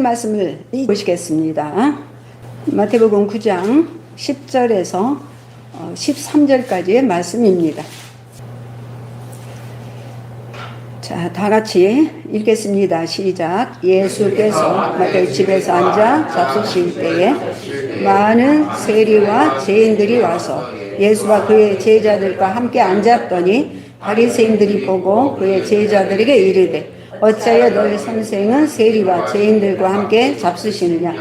말씀을 보시겠습니다. 마태복음 9장 10절에서 13절까지의 말씀입니다. 자, 다 같이 읽겠습니다. 시작. 예수께서 마태 집에서 앉아 잡수실 때에 많은 세리와 죄인들이 와서 예수와 그의 제자들과 함께 앉았더니 바리새인들이 보고 그의 제자들에게 이르되 어찌하여 너희 선생은 세리와 죄인들과 함께 잡수시느냐.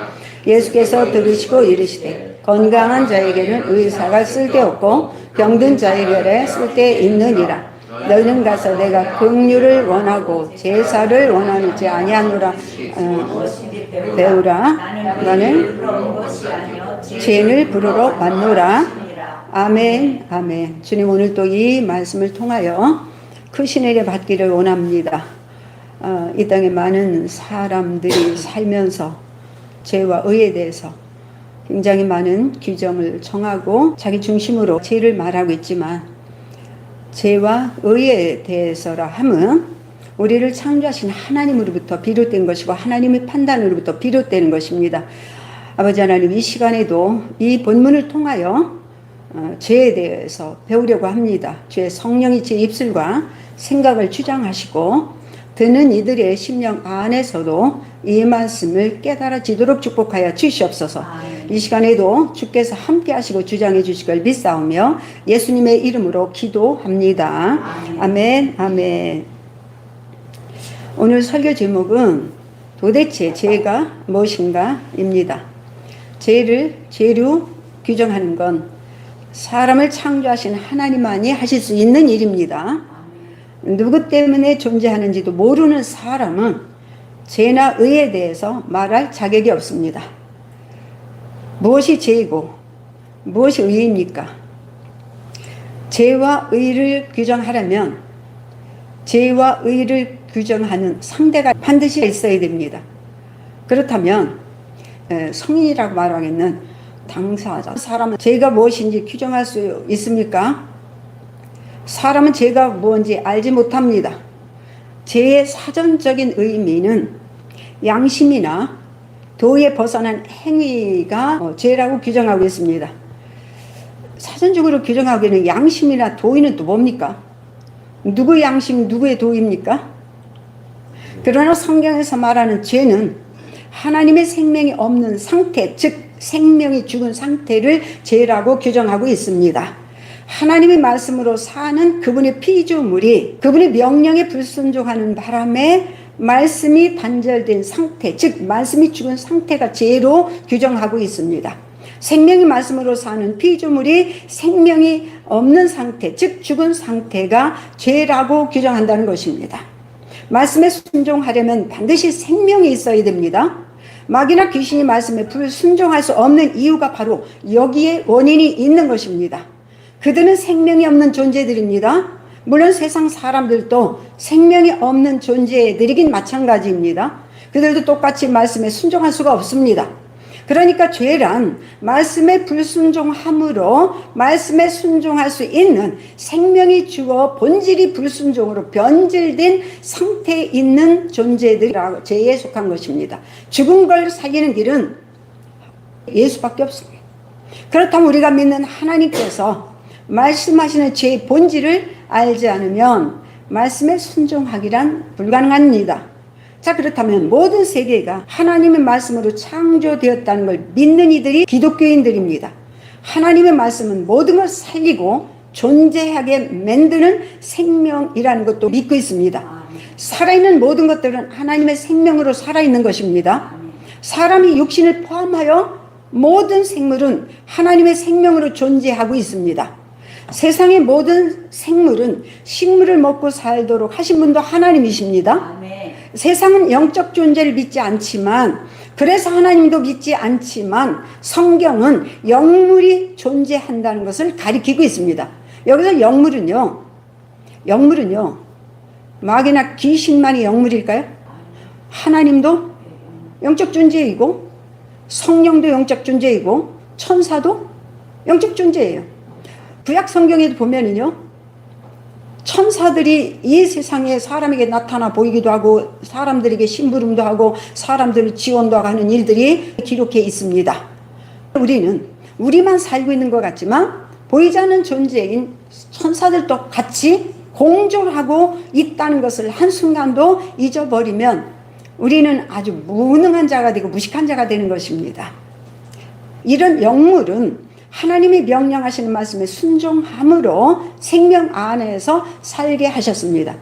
예수께서 들으시고 이르시되 건강한 자에게는 의사가 쓸데없고 병든 자에게 쓸데있느니라. 너희는 가서 내가 긍휼을 원하고 제사를 원하는지 아니하노라 배우라. 너는 죄인을 부르러 왔노라. 아멘. 아멘. 주님, 오늘 또 이 말씀을 통하여 크신 은혜 받기를 원합니다. 이 땅에 많은 사람들이 살면서 죄와 의에 대해서 굉장히 많은 규정을 정하고 자기 중심으로 죄를 말하고 있지만, 죄와 의에 대해서라 함은 우리를 창조하신 하나님으로부터 비롯된 것이고 하나님의 판단으로부터 비롯되는 것입니다. 아버지 하나님, 이 시간에도 이 본문을 통하여 죄에 대해서 배우려고 합니다. 주의 성령이 제 입술과 생각을 주장하시고 듣는 이들의 심령 안에서도 이 말씀을 깨달아지도록 축복하여 주시옵소서. 이 시간에도 주께서 함께 하시고 주장해 주실 걸 믿사오며 예수님의 이름으로 기도합니다. 아멘. 아멘. 오늘 설교 제목은 도대체 죄가 무엇인가 입니다. 죄를 규정하는 건 사람을 창조하신 하나님만이 하실 수 있는 일입니다. 누구 때문에 존재하는지도 모르는 사람은 죄나 의에 대해서 말할 자격이 없습니다. 무엇이 죄이고 무엇이 의입니까? 죄와 의를 규정하려면 죄와 의를 규정하는 상대가 반드시 있어야 됩니다. 그렇다면 성인이라고 말하겠는 당사자, 사람은 죄가 무엇인지 규정할 수 있습니까? 사람은 죄가 무엇인지 알지 못합니다. 죄의 사전적인 의미는 양심이나 도에 벗어난 행위가 죄라고 규정하고 있습니다. 사전적으로 규정하기에는 양심이나 도의는 또 뭡니까? 누구의 양심, 누구의 도입니까? 그러나 성경에서 말하는 죄는 하나님의 생명이 없는 상태, 즉 생명이 죽은 상태를 죄라고 규정하고 있습니다. 하나님의 말씀으로 사는 그분의 피조물이 그분의 명령에 불순종하는 바람에 말씀이 단절된 상태, 즉 말씀이 죽은 상태가 죄로 규정하고 있습니다. 생명의 말씀으로 사는 피조물이 생명이 없는 상태, 즉 죽은 상태가 죄라고 규정한다는 것입니다. 말씀에 순종하려면 반드시 생명이 있어야 됩니다. 마귀나 귀신이 말씀에 불순종할 수 없는 이유가 바로 여기에 원인이 있는 것입니다. 그들은 생명이 없는 존재들입니다. 물론 세상 사람들도 생명이 없는 존재들이긴 마찬가지입니다. 그들도 똑같이 말씀에 순종할 수가 없습니다. 그러니까 죄란 말씀에 불순종함으로 말씀에 순종할 수 있는 생명이 죽어 본질이 불순종으로 변질된 상태에 있는 존재들이라고 죄에 속한 것입니다. 죽은 걸 살리는 길은 예수밖에 없습니다. 그렇다면 우리가 믿는 하나님께서 말씀하시는 죄의 본질을 알지 않으면 말씀에 순종하기란 불가능합니다. 자, 그렇다면 모든 세계가 하나님의 말씀으로 창조되었다는 걸 믿는 이들이 기독교인들입니다. 하나님의 말씀은 모든 걸 살리고 존재하게 만드는 생명이라는 것도 믿고 있습니다. 살아있는 모든 것들은 하나님의 생명으로 살아있는 것입니다. 사람이 육신을 포함하여 모든 생물은 하나님의 생명으로 존재하고 있습니다. 세상의 모든 생물은 식물을 먹고 살도록 하신 분도 하나님이십니다. 아멘. 세상은 영적 존재를 믿지 않지만, 그래서 하나님도 믿지 않지만 성경은 영물이 존재한다는 것을 가리키고 있습니다. 여기서 영물은요 마귀나 귀신만이 영물일까요? 하나님도 영적 존재이고 성령도 영적 존재이고 천사도 영적 존재예요. 구약 성경에도 보면은요, 천사들이 이 세상에 사람에게 나타나 보이기도 하고 사람들에게 심부름도 하고 사람들을 지원도 하는 일들이 기록해 있습니다. 우리는 우리만 살고 있는 것 같지만 보이지 않는 존재인 천사들도 같이 공존하고 있다는 것을 한순간도 잊어버리면 우리는 아주 무능한 자가 되고 무식한 자가 되는 것입니다. 이런 영물은 하나님이 명령하시는 말씀에 순종함으로 생명 안에서 살게 하셨습니다.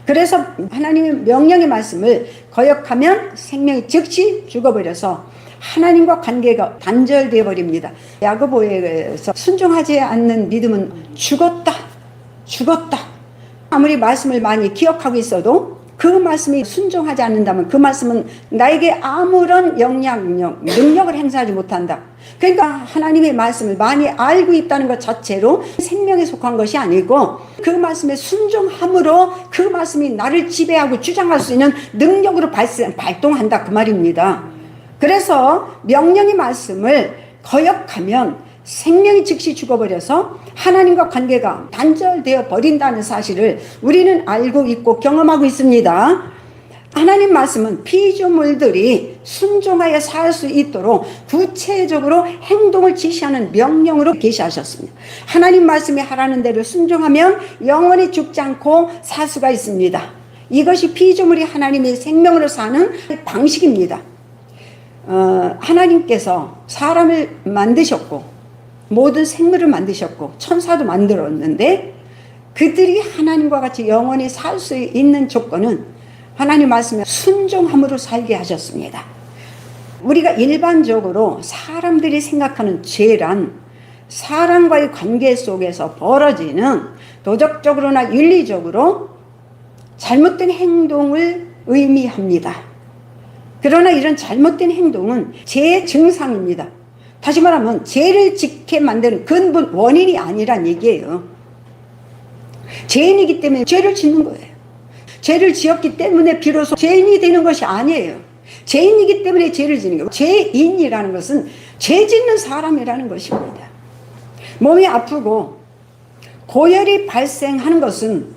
그래서 하나님의 명령의 말씀을 거역하면 생명이 즉시 죽어버려서 하나님과 관계가 단절되어 버립니다. 야고보에서 순종하지 않는 믿음은 죽었다. 아무리 말씀을 많이 기억하고 있어도 그 말씀이 순종하지 않는다면 그 말씀은 나에게 아무런 영향력, 능력을 행사하지 못한다. 그러니까 하나님의 말씀을 많이 알고 있다는 것 자체로 생명에 속한 것이 아니고 그 말씀에 순종함으로 그 말씀이 나를 지배하고 주장할 수 있는 능력으로 발동한다 그 말입니다. 그래서 명령의 말씀을 거역하면 생명이 즉시 죽어버려서 하나님과 관계가 단절되어 버린다는 사실을 우리는 알고 있고 경험하고 있습니다. 하나님 말씀은 피조물들이 순종하여 살 수 있도록 구체적으로 행동을 지시하는 명령으로 계시하셨습니다. 하나님 말씀이 하라는 대로 순종하면 영원히 죽지 않고 살 수가 있습니다. 이것이 피조물이 하나님의 생명으로 사는 방식입니다. 하나님께서 사람을 만드셨고 모든 생물을 만드셨고 천사도 만들었는데 그들이 하나님과 같이 영원히 살 수 있는 조건은 하나님 말씀에 순종함으로 살게 하셨습니다. 우리가 일반적으로 사람들이 생각하는 죄란 사람과의 관계 속에서 벌어지는 도덕적으로나 윤리적으로 잘못된 행동을 의미합니다. 그러나 이런 잘못된 행동은 죄의 증상입니다. 다시 말하면 죄를 짓게 만드는 근본 원인이 아니란 얘기예요. 죄인이기 때문에 죄를 짓는 거예요. 죄를 지었기 때문에 비로소 죄인이 되는 것이 아니에요. 죄인이기 때문에 죄를 짓는 거예요. 죄인이라는 것은 죄 짓는 사람이라는 것입니다. 몸이 아프고 고열이 발생하는 것은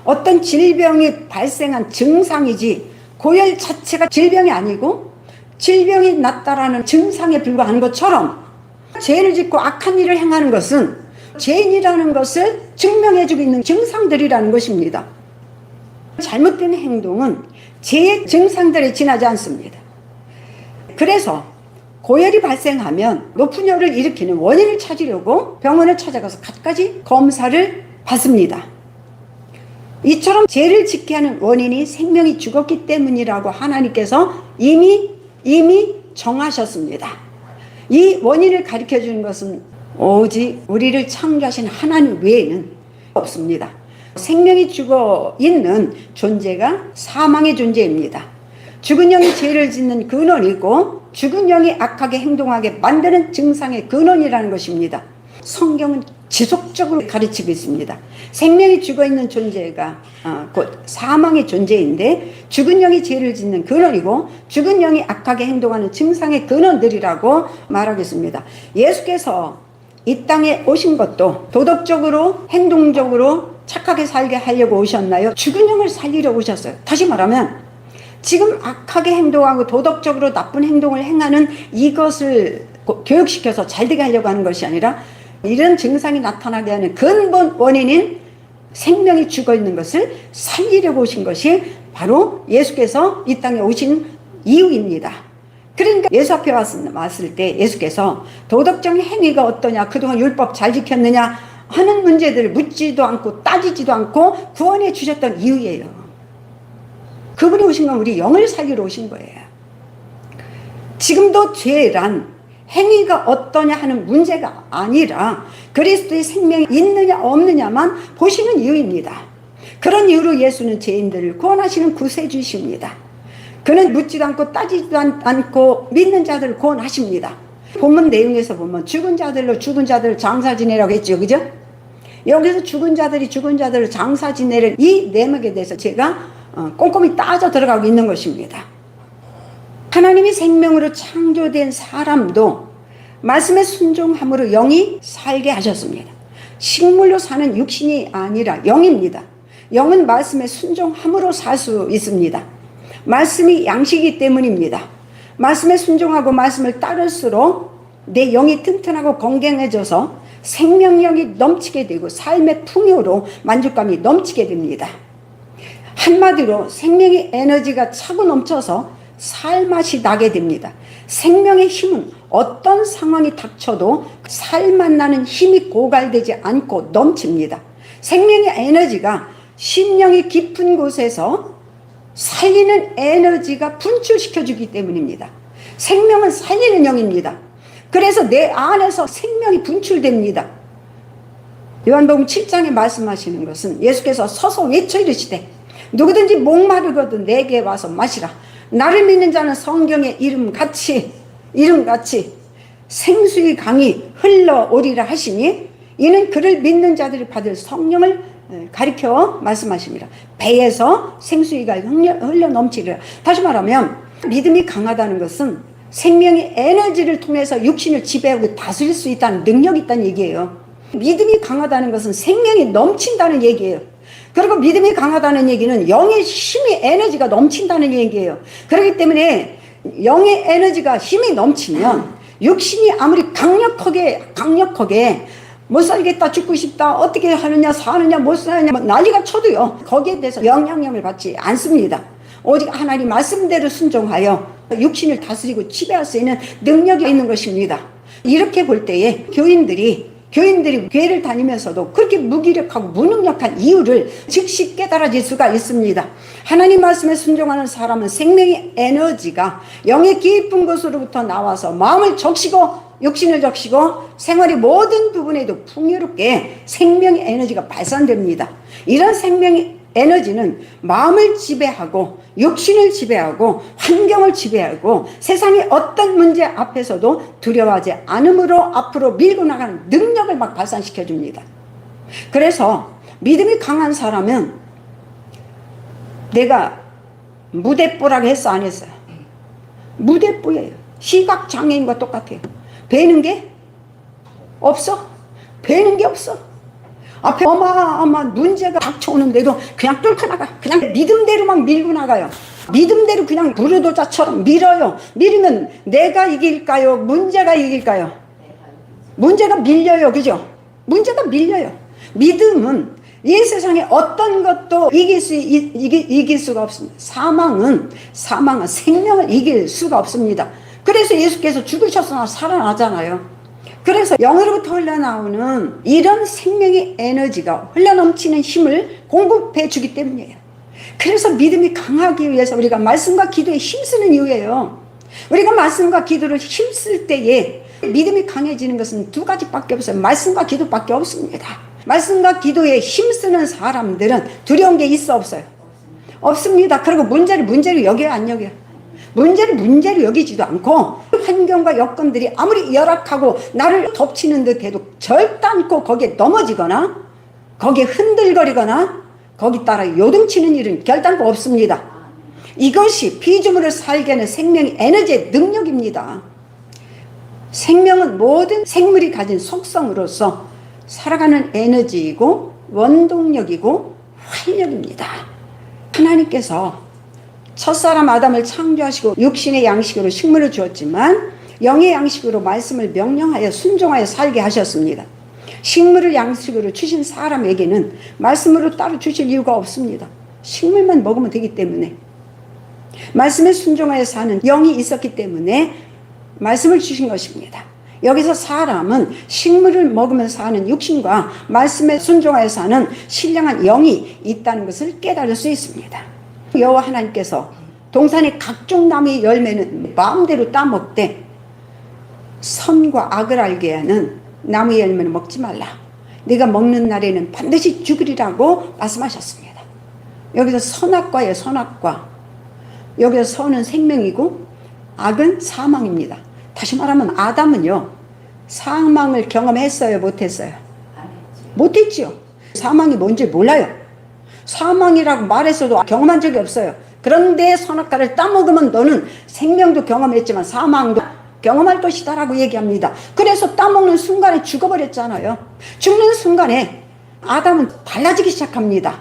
어떤 질병이 발생한 증상이지 고열 자체가 질병이 아니고 질병이 났다라는 증상에 불과한 것처럼 죄를 짓고 악한 일을 행하는 것은 죄인이라는 것을 증명해주고 있는 증상들이라는 것입니다. 잘못된 행동은 죄의 증상들에 지나지 않습니다. 그래서 고열이 발생하면 높은 열을 일으키는 원인을 찾으려고 병원을 찾아가서 갖가지 검사를 받습니다. 이처럼 죄를 짓게 하는 원인이 생명이 죽었기 때문이라고 하나님께서 이미 정하셨습니다. 이 원인을 가르쳐 주는 것은 오직 우리를 창조하신 하나님 외에는 없습니다. 생명이 죽어 있는 존재가 사망의 존재입니다. 죽은 영이 죄를 짓는 근원이고 죽은 영이 악하게 행동하게 만드는 증상의 근원이라는 것입니다. 성경은 지속적으로 가르치고 있습니다. 생명이 죽어있는 존재가 곧 사망의 존재인데 죽은 영이 죄를 짓는 근원이고 죽은 영이 악하게 행동하는 증상의 근원들이라고 말하겠습니다. 예수께서 이 땅에 오신 것도 도덕적으로 행동적으로 착하게 살게 하려고 오셨나요? 죽은 영을 살리려 오셨어요. 다시 말하면 지금 악하게 행동하고 도덕적으로 나쁜 행동을 행하는 이것을 교육시켜서 잘되게 하려고 하는 것이 아니라 이런 증상이 나타나게 하는 근본 원인인 생명이 죽어있는 것을 살리려고 오신 것이 바로 예수께서 이 땅에 오신 이유입니다. 그러니까 예수 앞에 왔을 때 예수께서 도덕적 행위가 어떠냐, 그동안 율법 잘 지켰느냐 하는 문제들을 묻지도 않고 따지지도 않고 구원해 주셨던 이유예요. 그분이 오신 건 우리 영을 살리러 오신 거예요. 지금도 죄란 행위가 어떠냐 하는 문제가 아니라 그리스도의 생명이 있느냐 없느냐만 보시는 이유입니다. 그런 이유로 예수는 죄인들을 구원하시는 구세주이십니다. 그는 묻지도 않고 따지지도 않고 믿는 자들을 구원하십니다. 본문 내용에서 보면 죽은 자들을 장사 지내라고 했죠. 그죠? 여기서 죽은 자들을 장사 지내는 이 내막에 대해서 제가 꼼꼼히 따져 들어가고 있는 것입니다. 하나님이 생명으로 창조된 사람도 말씀에 순종함으로 영이 살게 하셨습니다. 식물로 사는 육신이 아니라 영입니다. 영은 말씀에 순종함으로 살 수 있습니다. 말씀이 양식이기 때문입니다. 말씀에 순종하고 말씀을 따를수록 내 영이 튼튼하고 건강해져서 생명력이 넘치게 되고 삶의 풍요로 만족감이 넘치게 됩니다. 한마디로 생명의 에너지가 차고 넘쳐서 살맛이 나게 됩니다. 생명의 힘은 어떤 상황이 닥쳐도 살맛 나는 힘이 고갈되지 않고 넘칩니다. 생명의 에너지가 심령이 깊은 곳에서 살리는 에너지가 분출시켜주기 때문입니다. 생명은 살리는 영입니다. 그래서 내 안에서 생명이 분출됩니다. 요한복음 7장에 말씀하시는 것은 예수께서 서서 외쳐 이르시되 누구든지 목마르거든 내게 와서 마시라. 나를 믿는 자는 성경의 이름같이 생수의 강이 흘러오리라 하시니 이는 그를 믿는 자들이 받을 성령을 가리켜 말씀하십니다. 배에서 생수의 강이 흘러 넘치리라. 다시 말하면 믿음이 강하다는 것은 생명의 에너지를 통해서 육신을 지배하고 다스릴 수 있다는 능력이 있다는 얘기예요. 믿음이 강하다는 것은 생명이 넘친다는 얘기예요. 그리고 믿음이 강하다는 얘기는 영의 힘이 에너지가 넘친다는 얘기예요. 그렇기 때문에 영의 에너지가 힘이 넘치면 육신이 아무리 강력하게 못 살겠다, 죽고 싶다, 어떻게 하느냐, 사느냐, 못 사느냐 난리가 쳐도요 거기에 대해서 영향력을 받지 않습니다. 오직 하나님 말씀대로 순종하여 육신을 다스리고 지배할 수 있는 능력이 있는 것입니다. 이렇게 볼 때에 교인들이 교회를 다니면서도 그렇게 무기력하고 무능력한 이유를 즉시 깨달아질 수가 있습니다. 하나님 말씀에 순종하는 사람은 생명의 에너지가 영의 깊은 곳으로부터 나와서 마음을 적시고 육신을 적시고 생활의 모든 부분에도 풍요롭게 생명의 에너지가 발산됩니다. 이런 생명의 에너지는 마음을 지배하고 육신을 지배하고 환경을 지배하고 세상의 어떤 문제 앞에서도 두려워하지 않음으로 앞으로 밀고 나가는 능력을 막 발산시켜 줍니다. 그래서 믿음이 강한 사람은 내가 무대뽀라고 했어 안 했어요? 무대뽀예요. 시각장애인과 똑같아요. 배는 게 없어. 배는 게 없어. 앞에 어마어마한 문제가 닥쳐오는데도 그냥 뚫고 나가. 그냥 믿음대로 막 밀고 나가요. 믿음대로 그냥 부르도자처럼 밀어요. 밀으면 내가 이길까요? 문제가 이길까요? 문제가 밀려요. 그죠? 문제가 밀려요. 믿음은 이 세상에 어떤 것도 이길 수가 없습니다. 사망은 생명을 이길 수가 없습니다. 그래서 예수께서 죽으셨으나 살아나잖아요. 그래서 영으로부터 흘러나오는 이런 생명의 에너지가 흘러넘치는 힘을 공급해 주기 때문이에요. 그래서 믿음이 강하기 위해서 우리가 말씀과 기도에 힘쓰는 이유예요. 우리가 말씀과 기도를 힘쓸 때에 믿음이 강해지는 것은 두 가지밖에 없어요. 말씀과 기도밖에 없습니다. 말씀과 기도에 힘쓰는 사람들은 두려운 게 있어 없어요? 없습니다. 그리고 문제를 여겨요 안 여겨요? 문제를 여기지도 않고 환경과 여건들이 아무리 열악하고 나를 덮치는 듯해도 절단코 거기에 넘어지거나 거기에 흔들거리거나 거기 따라 요동치는 일은 결단코 없습니다. 이것이 피조물을 살게 하는 생명의 에너지의 능력입니다. 생명은 모든 생물이 가진 속성으로서 살아가는 에너지이고 원동력이고 활력입니다. 하나님께서 첫사람 아담을 창조하시고 육신의 양식으로 식물을 주었지만 영의 양식으로 말씀을 명령하여 순종하여 살게 하셨습니다. 식물을 양식으로 주신 사람에게는 말씀으로 따로 주실 이유가 없습니다. 식물만 먹으면 되기 때문에 말씀에 순종하여 사는 영이 있었기 때문에 말씀을 주신 것입니다. 여기서 사람은 식물을 먹으면서 사는 육신과 말씀에 순종하여 사는 신령한 영이 있다는 것을 깨달을 수 있습니다. 여호와 하나님께서 동산의 각종 나무의 열매는 마음대로 따먹되 선과 악을 알게 하는 나무의 열매는 먹지 말라. 네가 먹는 날에는 반드시 죽으리라고 말씀하셨습니다. 여기서 선악과예요. 선악과. 여기서 선은 생명이고 악은 사망입니다. 다시 말하면 아담은요 사망을 경험했어요? 못했어요? 못했죠. 사망이 뭔지 몰라요. 사망이라고 말했어도 경험한 적이 없어요. 그런데 선악과를 따먹으면 너는 생명도 경험했지만 사망도 경험할 것이다 라고 얘기합니다. 그래서 따먹는 순간에 죽어버렸잖아요. 죽는 순간에 아담은 달라지기 시작합니다.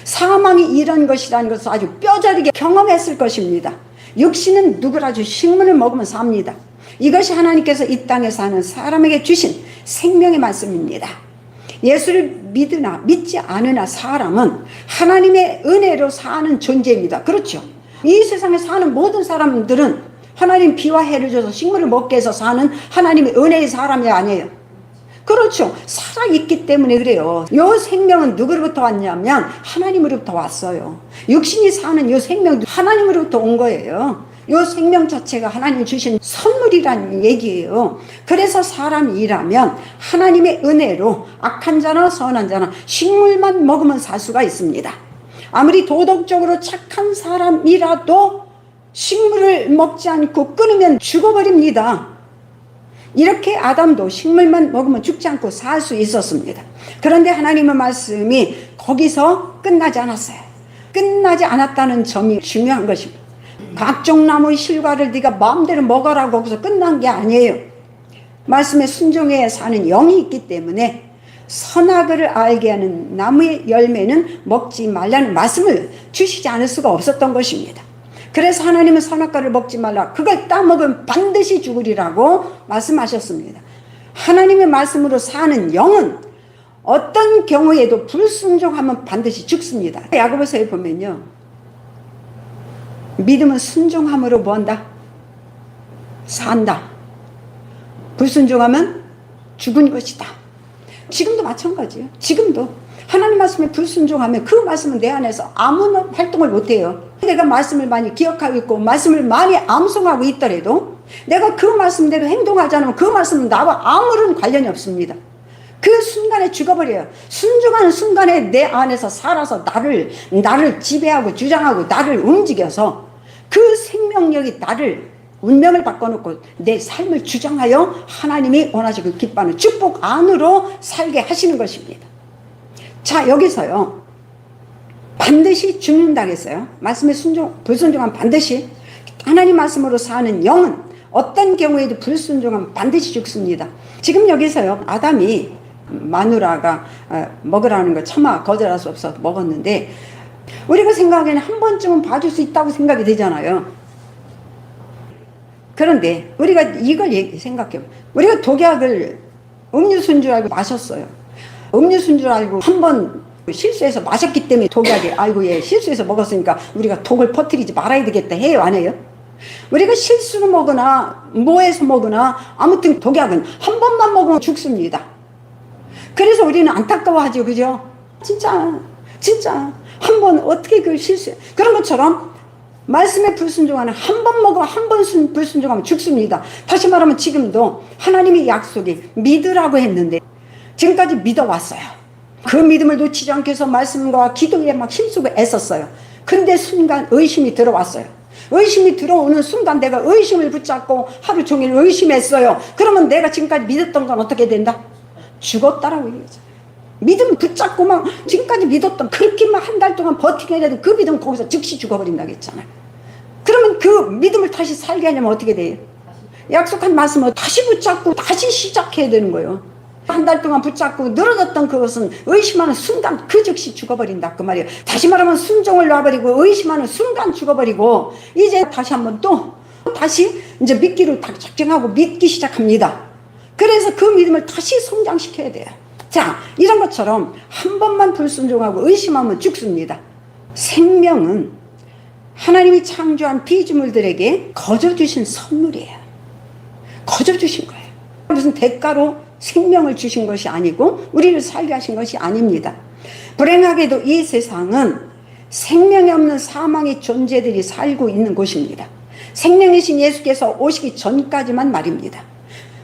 사망이 이런 것이라는 것을 아주 뼈저리게 경험했을 것입니다. 육신은 누구라도 식물을 먹으면 삽니다. 이것이 하나님께서 이 땅에 사는 사람에게 주신 생명의 말씀입니다. 예수를 믿으나 믿지 않으나 사람은 하나님의 은혜로 사는 존재입니다. 그렇죠? 이 세상에 사는 모든 사람들은 하나님 비와 해를 줘서 식물을 먹게 해서 사는 하나님의 은혜의 사람이 아니에요. 그렇죠. 살아있기 때문에 그래요. 요 생명은 누구로부터 왔냐면 하나님으로부터 왔어요. 육신이 사는 요 생명도 하나님으로부터 온 거예요. 요 생명 자체가 하나님이 주신 선물이라는 얘기예요. 그래서 사람이라면 하나님의 은혜로 악한 자나 선한 자나 식물만 먹으면 살 수가 있습니다. 아무리 도덕적으로 착한 사람이라도 식물을 먹지 않고 끊으면 죽어버립니다. 이렇게 아담도 식물만 먹으면 죽지 않고 살 수 있었습니다. 그런데 하나님의 말씀이 거기서 끝나지 않았어요. 끝나지 않았다는 점이 중요한 것입니다. 각종 나무의 실과를 네가 마음대로 먹어라고 거기서 끝난 게 아니에요. 말씀에 순종해 사는 영이 있기 때문에 선악을 알게 하는 나무의 열매는 먹지 말라는 말씀을 주시지 않을 수가 없었던 것입니다. 그래서 하나님은 선악과를 먹지 말라. 그걸 따먹으면 반드시 죽으리라고 말씀하셨습니다. 하나님의 말씀으로 사는 영은 어떤 경우에도 불순종하면 반드시 죽습니다. 야고보서에 보면요. 믿음은 순종함으로 뭐한다? 산다. 불순종하면 죽은 것이다. 지금도 마찬가지예요. 지금도 하나님 말씀에 불순종하면 그 말씀은 내 안에서 아무런 활동을 못해요. 내가 말씀을 많이 기억하고 있고 말씀을 많이 암송하고 있더라도 내가 그 말씀대로 행동하지 않으면 그 말씀은 나와 아무런 관련이 없습니다. 그 순간에 죽어버려요. 순종하는 순간에 내 안에서 살아서 나를 지배하고 주장하고 나를 움직여서 그 생명력이 나를 운명을 바꿔놓고 내 삶을 주장하여 하나님이 원하시고 기뻐하는 축복 안으로 살게 하시는 것입니다. 자, 여기서요. 반드시 죽는다 했어요. 말씀에 불순종하면 반드시. 하나님 말씀으로 사는 영은 어떤 경우에도 불순종하면 반드시 죽습니다. 지금 여기서요. 아담이 마누라가 먹으라는 거 차마 거절할 수 없어서 먹었는데 우리가 생각하기에는 한 번쯤은 봐줄 수 있다고 생각이 되잖아요. 그런데 우리가 이걸 생각해요. 우리가 독약을 음료수인 줄 알고 마셨어요. 음료수인 줄 알고 한 번 실수해서 마셨기 때문에 독약이 아이고 얘 실수해서 먹었으니까 우리가 독을 퍼뜨리지 말아야 되겠다 해요, 안 해요? 우리가 실수로 먹으나 뭐해서 먹으나 아무튼 독약은 한 번만 먹으면 죽습니다. 그래서 우리는 안타까워하죠, 그죠? 진짜 한 번 어떻게 그 실수 그런 것처럼 말씀에 불순종하는 한 번 먹으면 한 번 불순종하면 죽습니다. 다시 말하면 지금도 하나님의 약속이 믿으라고 했는데 지금까지 믿어왔어요. 그 믿음을 놓치지 않기 위해서 말씀과 기도에 막 힘쓰고 애썼어요. 근데 순간 의심이 들어왔어요. 의심이 들어오는 순간 내가 의심을 붙잡고 하루 종일 의심했어요. 그러면 내가 지금까지 믿었던 건 어떻게 된다? 죽었다라고 얘기하죠. 믿음 붙잡고 막 지금까지 믿었던 그렇게만 한 달 동안 버티게 해도 그 믿음은 거기서 즉시 죽어버린다고 했잖아요. 그러면 그 믿음을 다시 살게 하려면 어떻게 돼요? 약속한 말씀을 다시 붙잡고 다시 시작해야 되는 거예요. 한 달 동안 붙잡고 늘어졌던 그것은 의심하는 순간 그 즉시 죽어버린다 그 말이에요. 다시 말하면 순종을 놔버리고 의심하는 순간 죽어버리고 이제 다시 한번 또 다시 이제 믿기로 작정하고 믿기 시작합니다. 그래서 그 믿음을 다시 성장시켜야 돼요. 자, 이런 것처럼 한 번만 불순종하고 의심하면 죽습니다. 생명은 하나님이 창조한 피조물들에게 거저 주신 선물이에요. 거저 주신 거예요. 무슨 대가로 생명을 주신 것이 아니고 우리를 살게 하신 것이 아닙니다. 불행하게도 이 세상은 생명이 없는 사망의 존재들이 살고 있는 곳입니다. 생명이신 예수께서 오시기 전까지만 말입니다.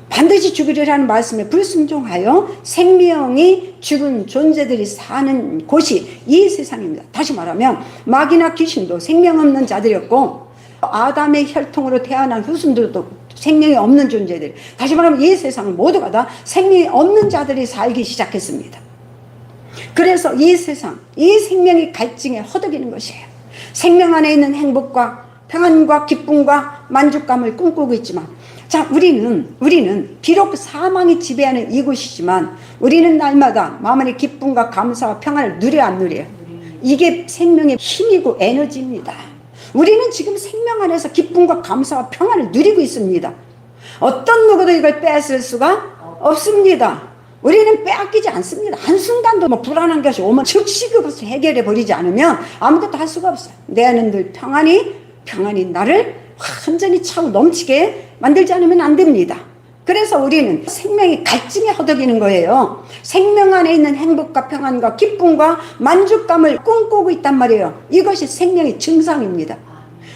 반드시 죽으리라는 말씀에 불순종하여 생명이 죽은 존재들이 사는 곳이 이 세상입니다. 다시 말하면 마귀나 귀신도 생명 없는 자들이었고 아담의 혈통으로 태어난 후손들도 생명이 없는 존재들. 다시 말하면 이 세상은 모두가 다 생명이 없는 자들이 살기 시작했습니다. 그래서 이 세상, 이 생명이 갈증에 허덕이는 것이에요. 생명 안에 있는 행복과 평안과 기쁨과 만족감을 꿈꾸고 있지만 자, 우리는 비록 사망이 지배하는 이곳이지만 우리는 날마다 마음의 기쁨과 감사와 평안을 누려야 안 누려요? 이게 생명의 힘이고 에너지입니다. 우리는 지금 생명 안에서 기쁨과 감사와 평안을 누리고 있습니다. 어떤 누구도 이걸 빼앗을 수가 없습니다. 우리는 빼앗기지 않습니다. 한순간도 뭐 불안한 것이 오면 즉시 그것을 해결해 버리지 않으면 아무것도 할 수가 없어요. 내 안은 늘 평안이 나를 완전히 차고 넘치게 만들지 않으면 안 됩니다. 그래서 우리는 생명이 갈증에 허덕이는 거예요. 생명 안에 있는 행복과 평안과 기쁨과 만족감을 꿈꾸고 있단 말이에요. 이것이 생명의 증상입니다.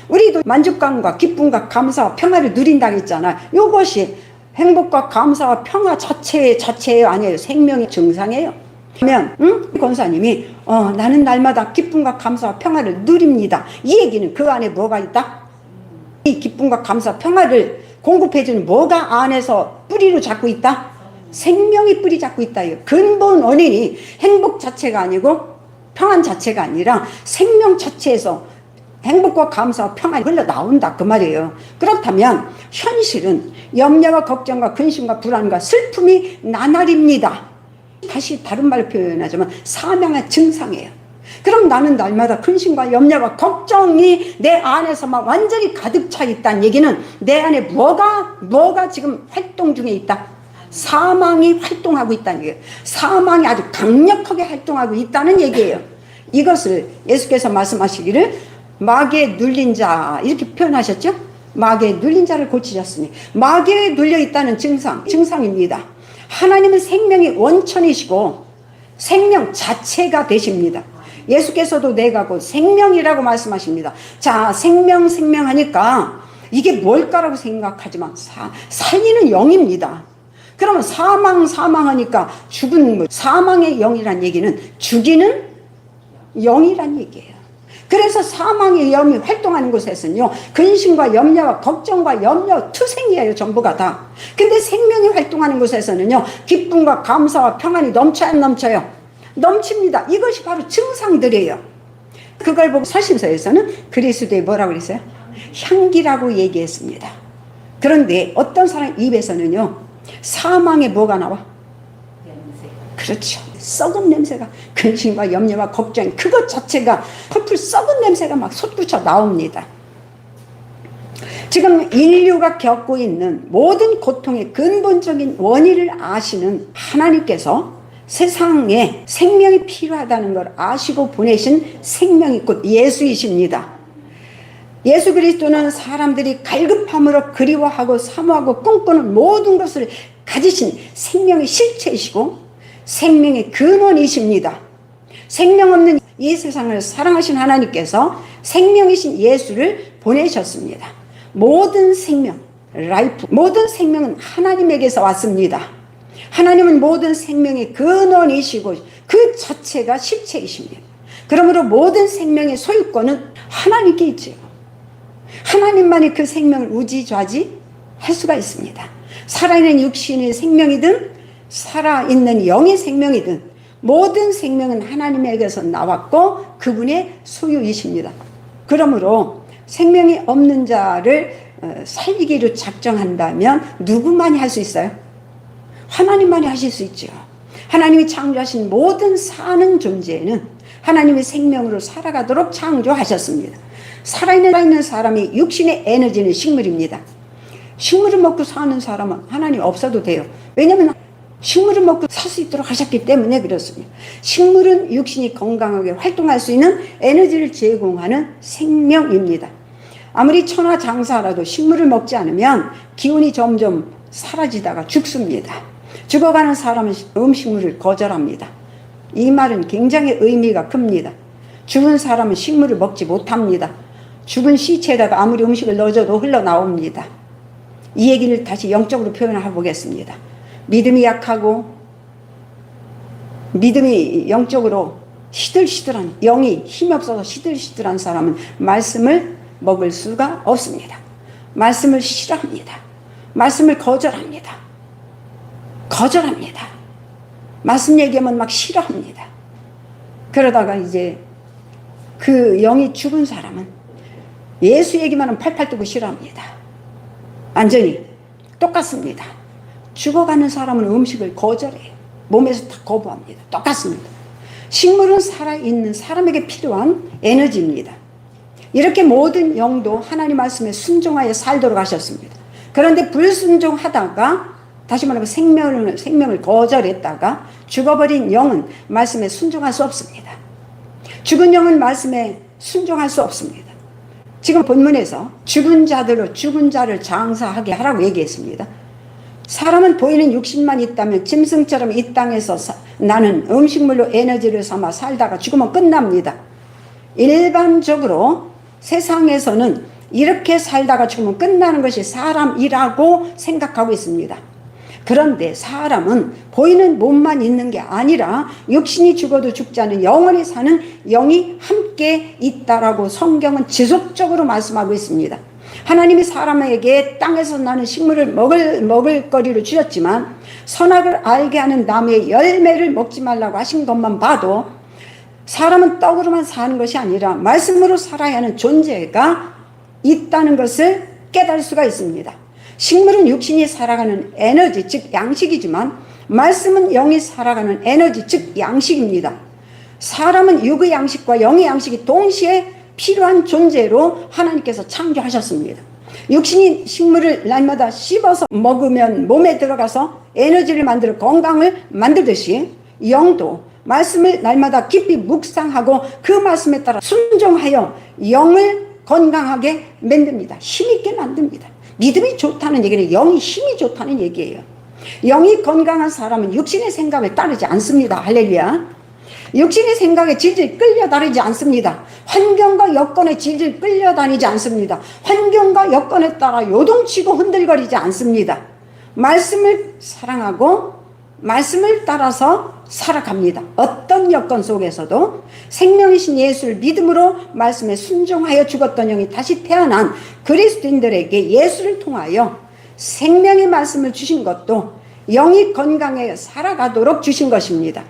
우리도 만족감과 기쁨과 감사와 평화를 누린다고 했잖아요. 이것이 행복과 감사와 평화 자체예요, 아니에요? 생명의 증상이에요. 그러면 권사님이 나는 날마다 기쁨과 감사와 평화를 누립니다. 이 얘기는 그 안에 뭐가 있다? 이 기쁨과 감사, 평화를 공급해주는 뭐가 안에서 뿌리로 잡고 있다? 생명이 뿌리 잡고 있다. 근본 원인이 행복 자체가 아니고 평안 자체가 아니라 생명 자체에서 행복과 감사와 평안이 흘러나온다 그 말이에요. 그렇다면 현실은 염려와 걱정과 근심과 불안과 슬픔이 나날입니다. 다시 다른 말로 표현하자면 사명의 증상이에요. 그럼 나는 날마다 근심과 염려와 걱정이 내 안에서 막 완전히 가득 차 있다는 얘기는 내 안에 뭐가 지금 활동 중에 있다? 사망이 활동하고 있다는 얘기예요. 사망이 아주 강력하게 활동하고 있다는 얘기예요. 이것을 예수께서 말씀하시기를 마귀에 눌린 자 이렇게 표현하셨죠? 마귀에 눌린 자를 고치셨으니 마귀에 눌려 있다는 증상입니다. 하나님은 생명의 원천이시고 생명 자체가 되십니다. 예수께서도 내가 곧 생명이라고 말씀하십니다. 자, 생명하니까 이게 뭘까라고 생각하지만 살리는 영입니다. 그러면 사망하니까 죽은 사망의 영이란 얘기는 죽이는 영이란 얘기예요. 그래서 사망의 영이 활동하는 곳에서는요, 근심과 염려와 걱정과 염려, 투생이에요, 전부가 다. 근데 생명이 활동하는 곳에서는요, 기쁨과 감사와 평안이 넘쳐요, 안 넘쳐요? 넘칩니다. 이것이 바로 증상들이에요. 그걸 보고 서신서에서는 그리스도의 뭐라고 그랬어요? 향기라고 얘기했습니다. 그런데 어떤 사람 입에서는요, 사망의 뭐가 나와? 그렇죠. 썩은 냄새가, 근심과 염려와 걱정, 그것 자체가 펄펄 썩은 냄새가 막 솟구쳐 나옵니다. 지금 인류가 겪고 있는 모든 고통의 근본적인 원인을 아시는 하나님께서 세상에 생명이 필요하다는 걸 아시고 보내신 생명이 곧 예수이십니다. 예수 그리스도는 사람들이 갈급함으로 그리워하고 사모하고 꿈꾸는 모든 것을 가지신 생명의 실체이시고 생명의 근원이십니다. 생명 없는 이 세상을 사랑하신 하나님께서 생명이신 예수를 보내셨습니다. 모든 생명, 라이프, 모든 생명은 하나님에게서 왔습니다. 하나님은 모든 생명의 근원이시고 그 자체가 실체이십니다. 그러므로 모든 생명의 소유권은 하나님께 있지요. 하나님만이 그 생명을 우지좌지 할 수가 있습니다. 살아있는 육신의 생명이든 살아있는 영의 생명이든 모든 생명은 하나님에게서 나왔고 그분의 소유이십니다. 그러므로 생명이 없는 자를 살리기로 작정한다면 누구만이 할 수 있어요? 하나님만이 하실 수 있죠. 하나님이 창조하신 모든 사는 존재는 하나님의 생명으로 살아가도록 창조하셨습니다. 살아있는 사람이 육신의 에너지는 식물입니다. 식물을 먹고 사는 사람은 하나님 없어도 돼요. 왜냐하면 식물을 먹고 살 수 있도록 하셨기 때문에 그렇습니다. 식물은 육신이 건강하게 활동할 수 있는 에너지를 제공하는 생명입니다. 아무리 천하장사라도 식물을 먹지 않으면 기운이 점점 사라지다가 죽습니다. 죽어가는 사람은 음식물을 거절합니다. 이 말은 굉장히 의미가 큽니다. 죽은 사람은 식물을 먹지 못합니다. 죽은 시체에다가 아무리 음식을 넣어줘도 흘러나옵니다. 이 얘기를 다시 영적으로 표현해 보겠습니다. 믿음이 약하고 믿음이 영적으로 시들시들한, 영이 힘이 없어서 시들시들한 사람은 말씀을 먹을 수가 없습니다. 말씀을 싫어합니다. 말씀을 거절합니다. 말씀 얘기하면 막 싫어합니다. 그러다가 이제 그 영이 죽은 사람은 예수 얘기만 하면 팔팔 뜨고 싫어합니다. 완전히 똑같습니다. 죽어가는 사람은 음식을 거절해요. 몸에서 다 거부합니다. 똑같습니다. 식물은 살아있는 사람에게 필요한 에너지입니다. 이렇게 모든 영도 하나님 말씀에 순종하여 살도록 하셨습니다. 그런데 불순종하다가 다시 말하면 생명을 거절했다가 죽어버린 영은 말씀에 순종할 수 없습니다. 죽은 영은 말씀에 순종할 수 없습니다. 지금 본문에서 죽은 자들로 죽은 자를 장사하게 하라고 얘기했습니다. 사람은 보이는 육신만 있다면 짐승처럼 이 땅에서 나는 음식물로 에너지를 삼아 살다가 죽으면 끝납니다. 일반적으로 세상에서는 이렇게 살다가 죽으면 끝나는 것이 사람이라고 생각하고 있습니다. 그런데 사람은 보이는 몸만 있는 게 아니라 육신이 죽어도 죽지 않은 영원히 사는 영이 함께 있다라고 성경은 지속적으로 말씀하고 있습니다. 하나님이 사람에게 땅에서 나는 식물을 먹을 거리를 주셨지만 선악을 알게 하는 나무의 열매를 먹지 말라고 하신 것만 봐도 사람은 떡으로만 사는 것이 아니라 말씀으로 살아야 하는 존재가 있다는 것을 깨달을 수가 있습니다. 식물은 육신이 살아가는 에너지, 즉 양식이지만 말씀은 영이 살아가는 에너지, 즉 양식입니다. 사람은 육의 양식과 영의 양식이 동시에 필요한 존재로 하나님께서 창조하셨습니다. 육신이 식물을 날마다 씹어서 먹으면 몸에 들어가서 에너지를 만들어 건강을 만들듯이 영도 말씀을 날마다 깊이 묵상하고 그 말씀에 따라 순종하여 영을 건강하게 만듭니다. 힘있게 만듭니다. 믿음이 좋다는 얘기는 영이 힘이 좋다는 얘기예요. 영이 건강한 사람은 육신의 생각에 따르지 않습니다. 할렐루야. 육신의 생각에 질질 끌려다니지 않습니다. 환경과 여건에 질질 끌려다니지 않습니다. 환경과 여건에 따라 요동치고 흔들거리지 않습니다. 말씀을 사랑하고 말씀을 따라서 살아갑니다. 어떤 여건 속에서도 생명이신 예수를 믿음으로 말씀에 순종하여 죽었던 영이 다시 태어난 그리스도인들에게 예수를 통하여 생명의 말씀을 주신 것도 영이 건강해 살아가도록 주신 것입니다.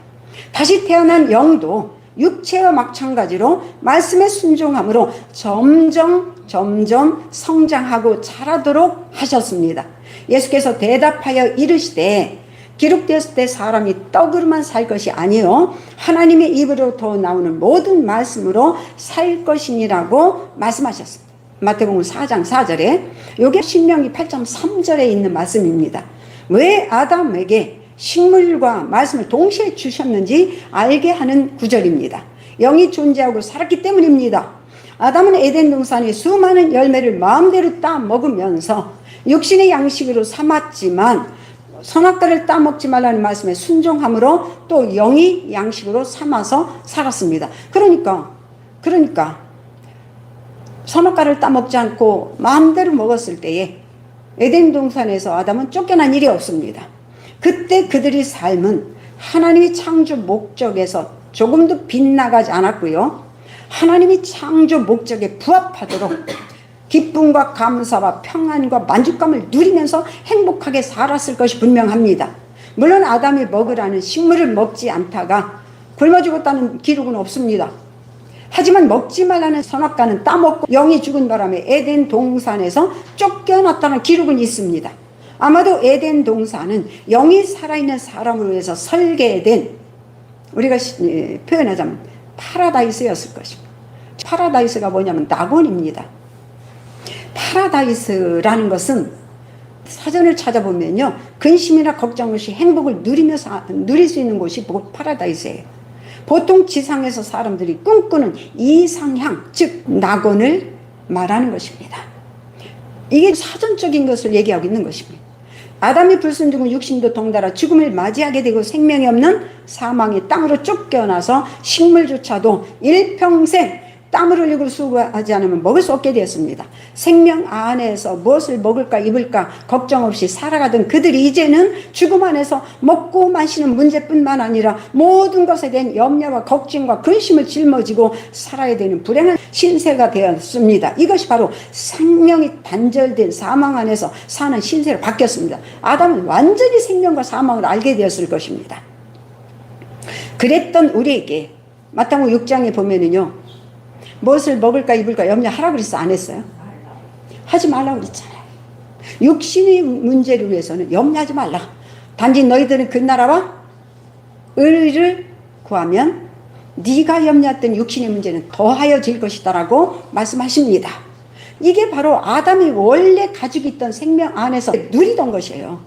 다시 태어난 영도 육체와 마찬가지로 말씀에 순종함으로 점점 성장하고 자라도록 하셨습니다. 예수께서 대답하여 이르시되 기록되었을 때 사람이 떡으로만 살 것이 아니요 하나님의 입으로부터 나오는 모든 말씀으로 살 것이니라고 말씀하셨습니다. 마태복음 4장 4절에 이게 신명기 8장 3절에 있는 말씀입니다. 왜 아담에게 식물과 말씀을 동시에 주셨는지 알게 하는 구절입니다. 영이 존재하고 살았기 때문입니다. 아담은 에덴 동산의 수많은 열매를 마음대로 따 먹으면서 육신의 양식으로 삼았지만 선악과를 따먹지 말라는 말씀에 순종함으로 또 영이 양식으로 삼아서 살았습니다. 그러니까 선악과를 따먹지 않고 마음대로 먹었을 때에 에덴 동산에서 아담은 쫓겨난 일이 없습니다. 그때 그들의 삶은 하나님이 창조 목적에서 조금도 빗나가지 않았고요. 하나님이 창조 목적에 부합하도록 기쁨과 감사와 평안과 만족감을 누리면서 행복하게 살았을 것이 분명합니다. 물론 아담이 먹으라는 식물을 먹지 않다가 굶어 죽었다는 기록은 없습니다. 하지만 먹지 말라는 선악과는 따먹고 영이 죽은 바람에 에덴 동산에서 쫓겨났다는 기록은 있습니다. 아마도 에덴 동산은 영이 살아있는 사람으로 해서 설계된 우리가 표현하자면 파라다이스였을 것입니다. 파라다이스가 뭐냐면 낙원입니다. 파라다이스라는 것은 사전을 찾아보면요 근심이나 걱정 없이 행복을 누리면서 누릴 수 있는 곳이 파라다이스예요. 보통 지상에서 사람들이 꿈꾸는 이상향 즉 낙원을 말하는 것입니다. 이게 사전적인 것을 얘기하고 있는 것입니다. 아담이 불순종은 육신도 동달아 죽음을 맞이하게 되고 생명이 없는 사망의 땅으로 쫓겨나서 식물조차도 일평생 땀을 흘리고 수고하지 않으면 먹을 수 없게 되었습니다. 생명 안에서 무엇을 먹을까 입을까 걱정 없이 살아가던 그들이 이제는 죽음 안에서 먹고 마시는 문제뿐만 아니라 모든 것에 대한 염려와 걱정과 근심을 짊어지고 살아야 되는 불행한 신세가 되었습니다. 이것이 바로 생명이 단절된 사망 안에서 사는 신세로 바뀌었습니다. 아담은 완전히 생명과 사망을 알게 되었을 것입니다. 그랬던 우리에게 마태복음 6장에 보면은요 무엇을 먹을까 입을까 염려하라고 그랬어? 안 했어요? 하지 말라고 그랬잖아요. 육신의 문제를 위해서는 염려하지 말라. 단지 너희들은 그 나라와 의를 구하면 네가 염려했던 육신의 문제는 더하여질 것이다라고 말씀하십니다. 이게 바로 아담이 원래 가지고 있던 생명 안에서 누리던 것이에요.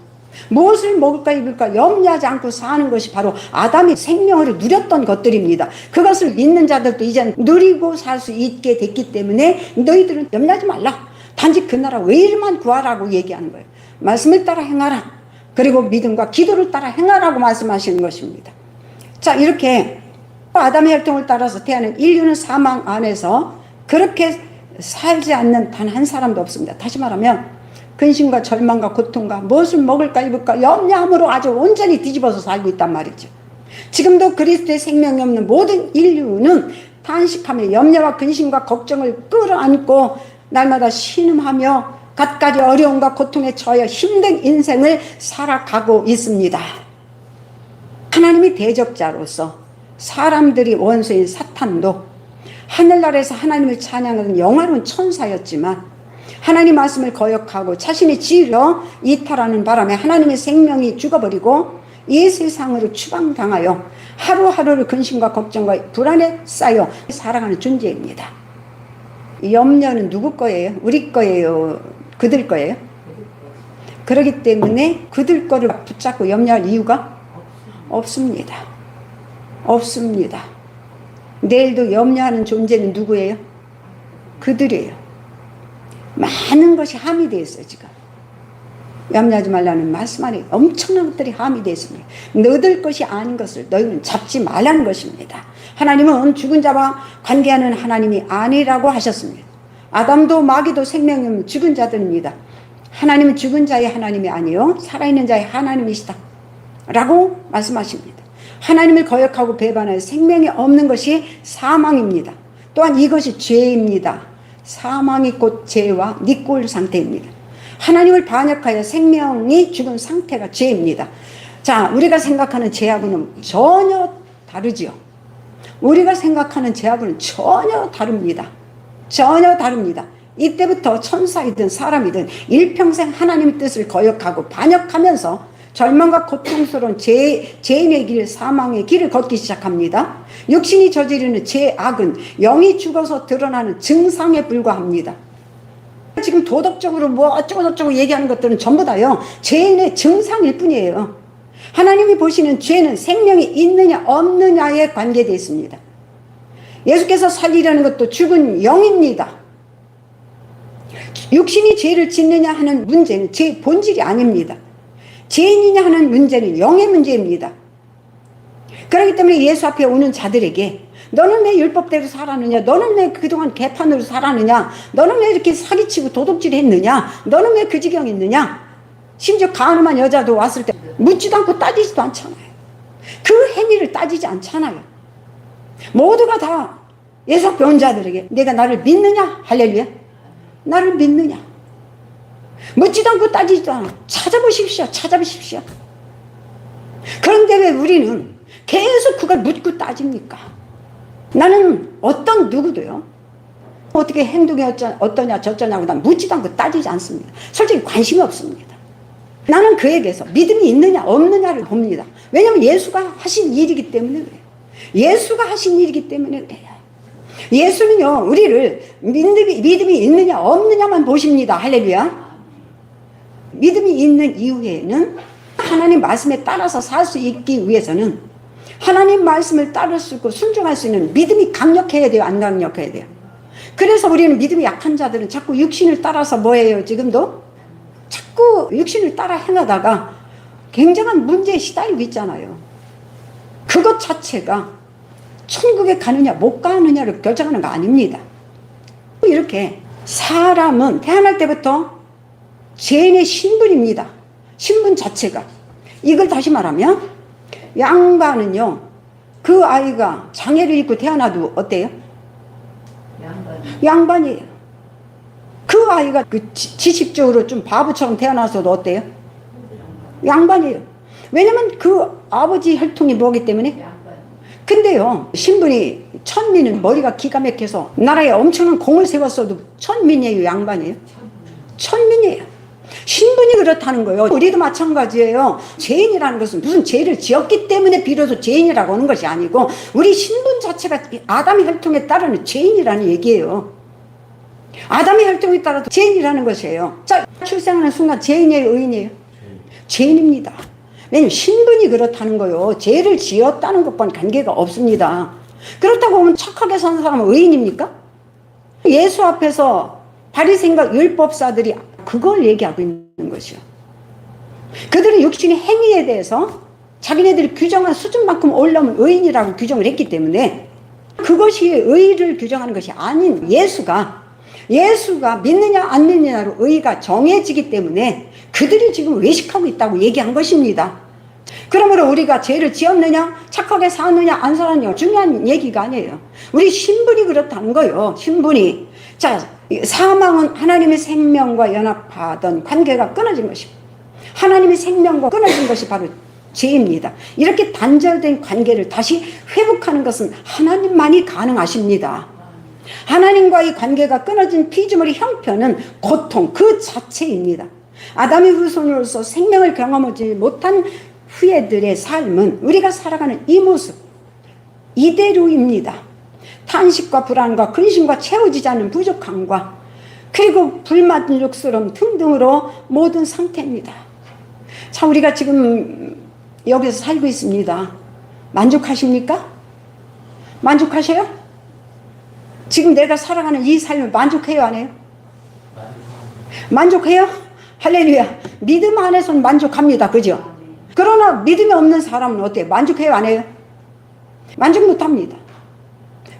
무엇을 먹을까 입을까 염려하지 않고 사는 것이 바로 아담이 생명으로 누렸던 것들입니다. 그것을 믿는 자들도 이제 누리고 살 수 있게 됐기 때문에 너희들은 염려하지 말라. 단지 그 나라 의일만 구하라고 얘기하는 거예요. 말씀을 따라 행하라. 그리고 믿음과 기도를 따라 행하라고 말씀하시는 것입니다. 자, 이렇게 아담의 혈통을 따라서 태어난 인류는 사망 안에서 그렇게 살지 않는 단 한 사람도 없습니다. 다시 말하면 근심과 절망과 고통과 무엇을 먹을까 입을까 염려함으로 아주 온전히 뒤집어서 살고 있단 말이죠. 지금도 그리스도의 생명이 없는 모든 인류는 탄식하며 염려와 근심과 걱정을 끌어안고 날마다 신음하며 갖가지 어려움과 고통에 처해 힘든 인생을 살아가고 있습니다. 하나님이 대적자로서 사람들이 원수인 사탄도 하늘나라에서 하나님을 찬양하는 영화로운 천사였지만 하나님 말씀을 거역하고 자신의 지위로 이탈하는 바람에 하나님의 생명이 죽어버리고 이 세상으로 추방당하여 하루하루를 근심과 걱정과 불안에 쌓여 살아가는 존재입니다. 염려는 누구 거예요? 우리 거예요? 그들 거예요? 그렇기 때문에 그들 거를 붙잡고 염려할 이유가 없습니다. 없습니다. 내일도 염려하는 존재는 누구예요? 그들이에요. 많은 것이 함이 되어 있어요. 지금 염려하지 말라는 말씀 안에 엄청난 것들이 함이 되어 있습니다. 너들 것이 아닌 것을 너희는 잡지 말라는 것입니다. 하나님은 죽은 자와 관계하는 하나님이 아니라고 하셨습니다. 아담도 마귀도 생명이 없는 죽은 자들입니다. 하나님은 죽은 자의 하나님이 아니요 살아있는 자의 하나님이시다 라고 말씀하십니다. 하나님을 거역하고 배반하여 생명이 없는 것이 사망입니다. 또한 이것이 죄입니다. 사망이 곧 죄와 니꼴 상태입니다. 하나님을 반역하여 생명이 죽은 상태가 죄입니다. 자, 우리가 생각하는 죄하고는 전혀 다르지요. 우리가 생각하는 죄하고는 전혀 다릅니다. 전혀 다릅니다. 이때부터 천사이든 사람이든 일평생 하나님의 뜻을 거역하고 반역하면서 절망과 고통스러운 죄인의 길, 사망의 길을 걷기 시작합니다. 육신이 저지르는 죄악은 영이 죽어서 드러나는 증상에 불과합니다. 지금 도덕적으로 뭐 어쩌고저쩌고 얘기하는 것들은 전부 다요 죄인의 증상일 뿐이에요. 하나님이 보시는 죄는 생명이 있느냐 없느냐에 관계되어 있습니다. 예수께서 살리려는 것도 죽은 영입니다. 육신이 죄를 짓느냐 하는 문제는 죄의 본질이 아닙니다. 죄인이냐 하는 문제는 영의 문제입니다. 그렇기 때문에 예수 앞에 오는 자들에게 너는 왜 율법대로 살았느냐, 너는 왜 그동안 개판으로 살았느냐, 너는 왜 이렇게 사기치고 도둑질 했느냐, 너는 왜 그 지경했느냐, 심지어 가늠한 여자도 왔을 때 묻지도 않고 따지지도 않잖아요. 그 행위를 따지지 않잖아요. 모두가 다 예수 앞에 온 자들에게 내가 나를 믿느냐, 할렐루야, 나를 믿느냐, 묻지도 않고 따지지도 않아. 찾아보십시오. 찾아보십시오. 그런데 왜 우리는 계속 그걸 묻고 따집니까? 나는 어떤 누구도요 어떻게 행동이 어떠냐 저쩌냐고 난 묻지도 않고 따지지 않습니다. 솔직히 관심이 없습니다. 나는 그에게서 믿음이 있느냐 없느냐를 봅니다. 왜냐하면 예수가 하신 일이기 때문에 그래요. 예수가 하신 일이기 때문에 그래요. 예수는요 우리를 믿음이 있느냐 없느냐만 보십니다. 할렐루야. 믿음이 있는 이후에는 하나님 말씀에 따라서 살 수 있기 위해서는 하나님 말씀을 따를 수 있고 순종할 수 있는 믿음이 강력해야 돼요? 안 강력해야 돼요? 그래서 우리는 믿음이 약한 자들은 자꾸 육신을 따라서 뭐예요? 지금도? 자꾸 육신을 따라 행하다가 굉장한 문제에 시달리고 있잖아요. 그것 자체가 천국에 가느냐 못 가느냐를 결정하는 거 아닙니다. 이렇게 사람은 태어날 때부터 죄인의 신분입니다. 신분 자체가. 이걸 다시 말하면 양반은요 그 아이가 장애를 입고 태어나도 어때요? 양반이에요. 그 아이가 그 지식적으로 좀 바보처럼 태어나서도 어때요? 양반이에요. 왜냐면 그 아버지 혈통이 뭐기 때문에. 근데요 신분이 천민은 머리가 기가 막혀서 나라에 엄청난 공을 세웠어도 천민이에요, 양반이에요? 천민이에요. 신분이 그렇다는 거예요. 우리도 마찬가지예요. 죄인이라는 것은 무슨 죄를 지었기 때문에 비로소 죄인이라고 하는 것이 아니고 우리 신분 자체가 아담의 혈통에 따르는 죄인이라는 얘기예요. 아담의 혈통에 따라서 죄인이라는 것이에요. 자, 출생하는 순간 죄인이에요, 의인이에요? 죄인입니다. 왜냐면 신분이 그렇다는 거예요. 죄를 지었다는 것과는 관계가 없습니다. 그렇다고 하면 착하게 사는 사람은 의인입니까? 예수 앞에서 바리새인과 율법사들이 그걸 얘기하고 있는 것이요. 그들은 육신의 행위에 대해서 자기네들이 규정한 수준만큼 올라오면 의인이라고 규정을 했기 때문에 그것이 의를 규정하는 것이 아닌 예수가 믿느냐 안 믿느냐로 의가 정해지기 때문에 그들이 지금 외식하고 있다고 얘기한 것입니다. 그러므로 우리가 죄를 지었느냐 착하게 사느냐 안 살았느냐 중요한 얘기가 아니에요. 우리 신분이 그렇다는 거예요. 신분이. 자, 사망은 하나님의 생명과 연합하던 관계가 끊어진 것입니다. 하나님의 생명과 끊어진 것이 바로 죄입니다. 이렇게 단절된 관계를 다시 회복하는 것은 하나님만이 가능하십니다. 하나님과의 관계가 끊어진 피조물의 형편은 고통 그 자체입니다. 아담의 후손으로서 생명을 경험하지 못한 후예들의 삶은 우리가 살아가는 이 모습 이대로입니다. 탄식과 불안과 근심과 채워지지 않는 부족함과 그리고 불만족스러움 등등으로 모든 상태입니다. 자, 우리가 지금 여기서 살고 있습니다. 만족하십니까? 만족하셔요? 지금 내가 살아가는 이 삶을 만족해요, 안 해요? 만족해요? 할렐루야. 믿음 안에서는 만족합니다. 그죠? 그러나 믿음이 없는 사람은 어때요? 만족해요, 안 해요? 만족 못합니다.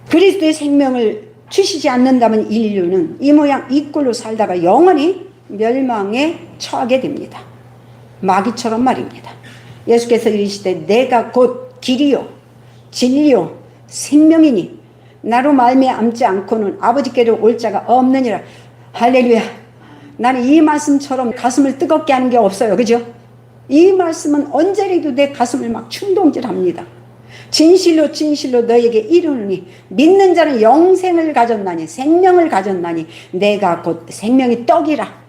그리스도의 생명을 주시지 않는다면 인류는 이 모양 이 꼴로 살다가 영원히 멸망에 처하게 됩니다. 마귀처럼 말입니다. 예수께서 이르시되 내가 곧 길이요 진리요 생명이니 나로 말미암지 않고는 아버지께로 올 자가 없느니라. 할렐루야. 나는 이 말씀처럼 가슴을 뜨겁게 하는 게 없어요. 그죠? 이 말씀은 언제라도 내 가슴을 막 충동질합니다. 진실로 진실로 너에게 이르노니 믿는 자는 영생을 가졌나니 생명을 가졌나니 내가 곧 생명의 떡이라.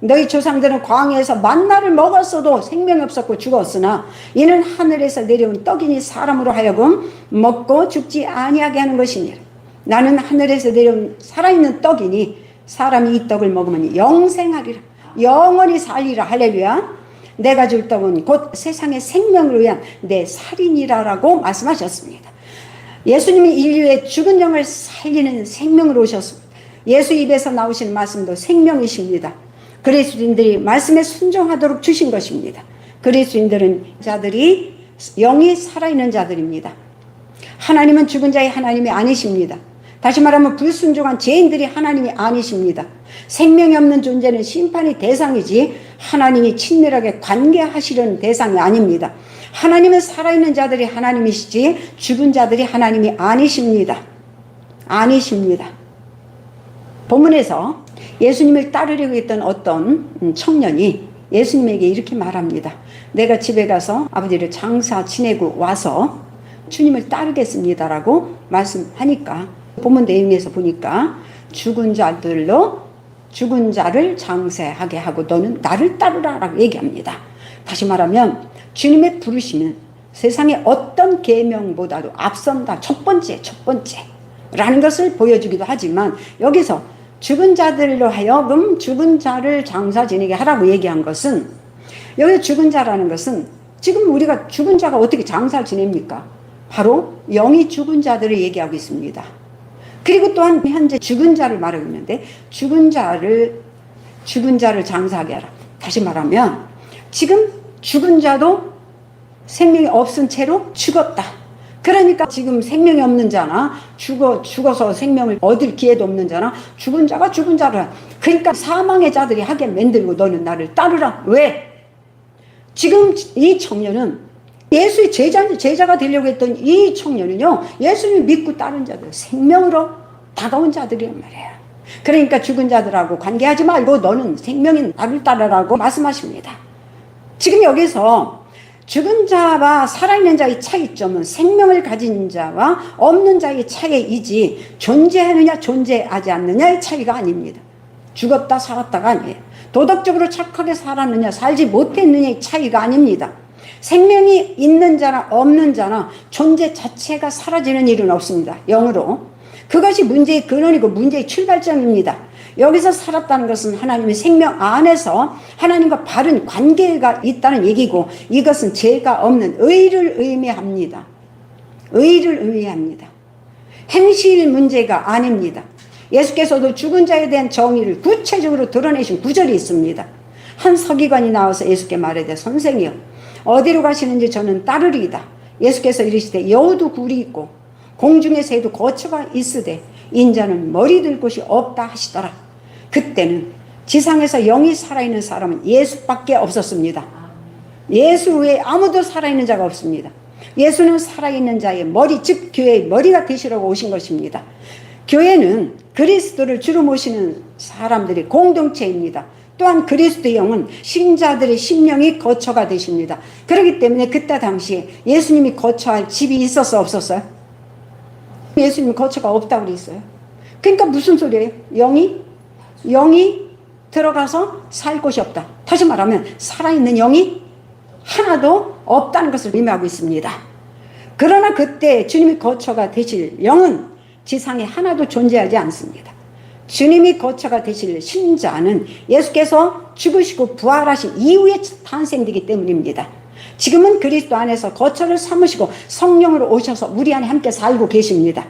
너희 조상들은 광야에서 만나를 먹었어도 생명이 없었고 죽었으나 이는 하늘에서 내려온 떡이니 사람으로 하여금 먹고 죽지 아니하게 하는 것이니라. 나는 하늘에서 내려온 살아있는 떡이니 사람이 이 떡을 먹으면 영생하리라. 영원히 살리라. 할렐루야. 내가 줄 떡은 곧 세상의 생명을 위한 내 살이니라라고 말씀하셨습니다. 예수님이 인류의 죽은 영을 살리는 생명으로 오셨습니다. 예수 입에서 나오신 말씀도 생명이십니다. 그리스도인들이 말씀에 순종하도록 주신 것입니다. 그리스도인들은 자들이 영이 살아있는 자들입니다. 하나님은 죽은 자의 하나님이 아니십니다. 다시 말하면 불순종한 죄인들이 하나님이 아니십니다. 생명이 없는 존재는 심판의 대상이지 하나님이 친밀하게 관계하시려는 대상이 아닙니다. 하나님은 살아있는 자들이 하나님이시지 죽은 자들이 하나님이 아니십니다. 아니십니다. 본문에서 예수님을 따르려고 했던 어떤 청년이 예수님에게 이렇게 말합니다. 내가 집에 가서 아버지를 장사 지내고 와서 주님을 따르겠습니다라고 말씀하니까 본문 내용에서 보니까 죽은 자를 장사하게 하고 너는 나를 따르라라고 얘기합니다. 다시 말하면 주님의 부르심은 세상의 어떤 계명보다도 앞선다. 첫 번째라는 것을 보여주기도 하지만 여기서 죽은 자들로 하여금 죽은 자를 장사 지내게 하라고 얘기한 것은 여기 죽은 자라는 것은 지금 우리가 죽은 자가 어떻게 장사를 지냅니까? 바로 영이 죽은 자들을 얘기하고 있습니다. 그리고 또한 현재 죽은 자를 말하고 있는데 죽은 자를 장사하게 하라. 다시 말하면 지금 죽은 자도 생명이 없은 채로 죽었다. 그러니까 지금 생명이 없는 자나 죽어서 생명을 얻을 기회도 없는 자나 죽은 자가 죽은 자를 그러니까 사망의 자들이 하게 만들고 너는 나를 따르라. 왜? 지금 이 청년은 예수의 제자가 되려고 했던 이 청년은요 예수님 믿고 따른 자들 생명으로 다가온 자들이란 말이에요. 그러니까 죽은 자들하고 관계하지 말고 너는 생명인 나를 따르라고 말씀하십니다. 지금 여기서 죽은 자와 살아있는 자의 차이점은 생명을 가진 자와 없는 자의 차이이지 존재하느냐 존재하지 않느냐의 차이가 아닙니다. 죽었다 살았다가 아니에요. 도덕적으로 착하게 살았느냐 살지 못했느냐의 차이가 아닙니다. 생명이 있는 자나 없는 자나 존재 자체가 사라지는 일은 없습니다. 영으로. 그것이 문제의 근원이고 문제의 출발점입니다. 여기서 살았다는 것은 하나님의 생명 안에서 하나님과 바른 관계가 있다는 얘기고, 이것은 죄가 없는 의를 의미합니다. 의를 의미합니다. 행실 문제가 아닙니다. 예수께서도 죽은 자에 대한 정의를 구체적으로 드러내신 구절이 있습니다. 한 서기관이 나와서 예수께 말하되 선생이여 어디로 가시는지 저는 따르리이다. 예수께서 이르시되 여우도 굴이 있고 공중의 새도 거처가 있으되 인자는 머리 들 곳이 없다 하시더라. 그때는 지상에서 영이 살아있는 사람은 예수밖에 없었습니다. 예수 외에 아무도 살아있는 자가 없습니다. 예수는 살아있는 자의 머리, 즉 교회의 머리가 되시라고 오신 것입니다. 교회는 그리스도를 주로 모시는 사람들의 공동체입니다. 또한 그리스도의 영은 신자들의 심령이 거처가 되십니다. 그렇기 때문에 그때 당시에 예수님이 거처할 집이 있었어 없었어요? 예수님 거처가 없다고 그랬어요. 그러니까 무슨 소리예요? 영이 들어가서 살 곳이 없다. 다시 말하면 살아있는 영이 하나도 없다는 것을 의미하고 있습니다. 그러나 그때 주님이 거처가 되실 영은 지상에 하나도 존재하지 않습니다. 주님이 거처가 되실 신자는 예수께서 죽으시고 부활하신 이후에 탄생되기 때문입니다. 지금은 그리스도 안에서 거처를 삼으시고 성령으로 오셔서 우리 안에 함께 살고 계십니다.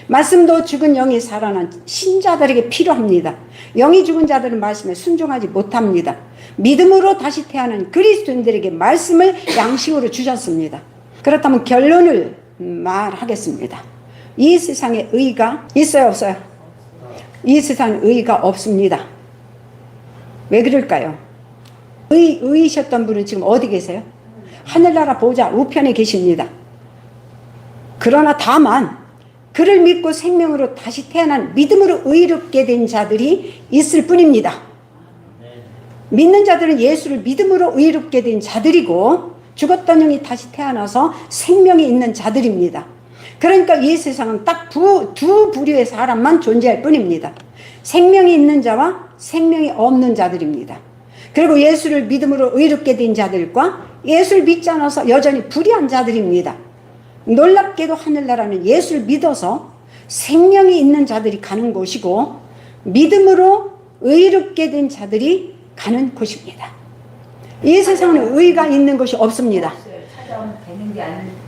말씀도 죽은 영이 살아난 신자들에게 필요합니다. 영이 죽은 자들은 말씀에 순종하지 못합니다. 믿음으로 다시 태어난 그리스도인들에게 말씀을 양식으로 주셨습니다. 그렇다면 결론을 말하겠습니다. 이 세상에 의가 있어요 없어요? 이 세상에 의가 없습니다. 왜 그럴까요? 의이셨던 분은 지금 어디 계세요? 하늘나라 보좌 우편에 계십니다. 그러나 다만 그를 믿고 생명으로 다시 태어난 믿음으로 의롭게 된 자들이 있을 뿐입니다. 믿는 자들은 예수를 믿음으로 의롭게 된 자들이고 죽었던 영이 다시 태어나서 생명이 있는 자들입니다. 그러니까 이 세상은 딱 두 부류의 사람만 존재할 뿐입니다. 생명이 있는 자와 생명이 없는 자들입니다. 그리고 예수를 믿음으로 의롭게 된 자들과 예수를 믿지 않아서 여전히 불의한 자들입니다. 놀랍게도 하늘나라는 예수를 믿어서 생명이 있는 자들이 가는 곳이고 믿음으로 의롭게 된 자들이 가는 곳입니다. 이 세상은 의가 있는 것이 없습니다.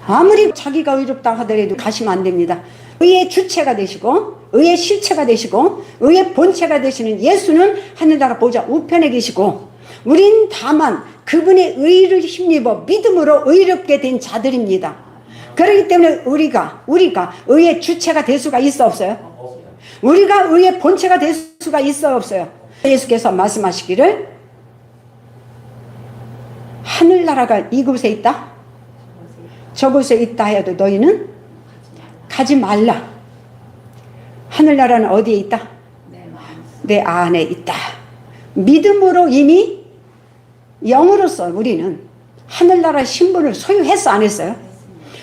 아무리 자기가 의롭다 하더라도 가시면 안 됩니다. 의의 주체가 되시고 의의 실체가 되시고 의의 본체가 되시는 예수는 하늘나라 보좌 우편에 계시고 우린 다만 그분의 의를 힘입어 믿음으로 의롭게 된 자들입니다. 그렇기 때문에 우리가 의의 주체가 될 수가 있어 없어요? 우리가 의의 본체가 될 수가 있어 없어요? 예수께서 말씀하시기를 하늘나라가 이곳에 있다? 저곳에 있다 해도 너희는 가지 말라. 하늘나라는 어디에 있다? 내 안에 있다. 믿음으로 이미 영으로서 우리는 하늘나라 신분을 소유했어 안 했어요?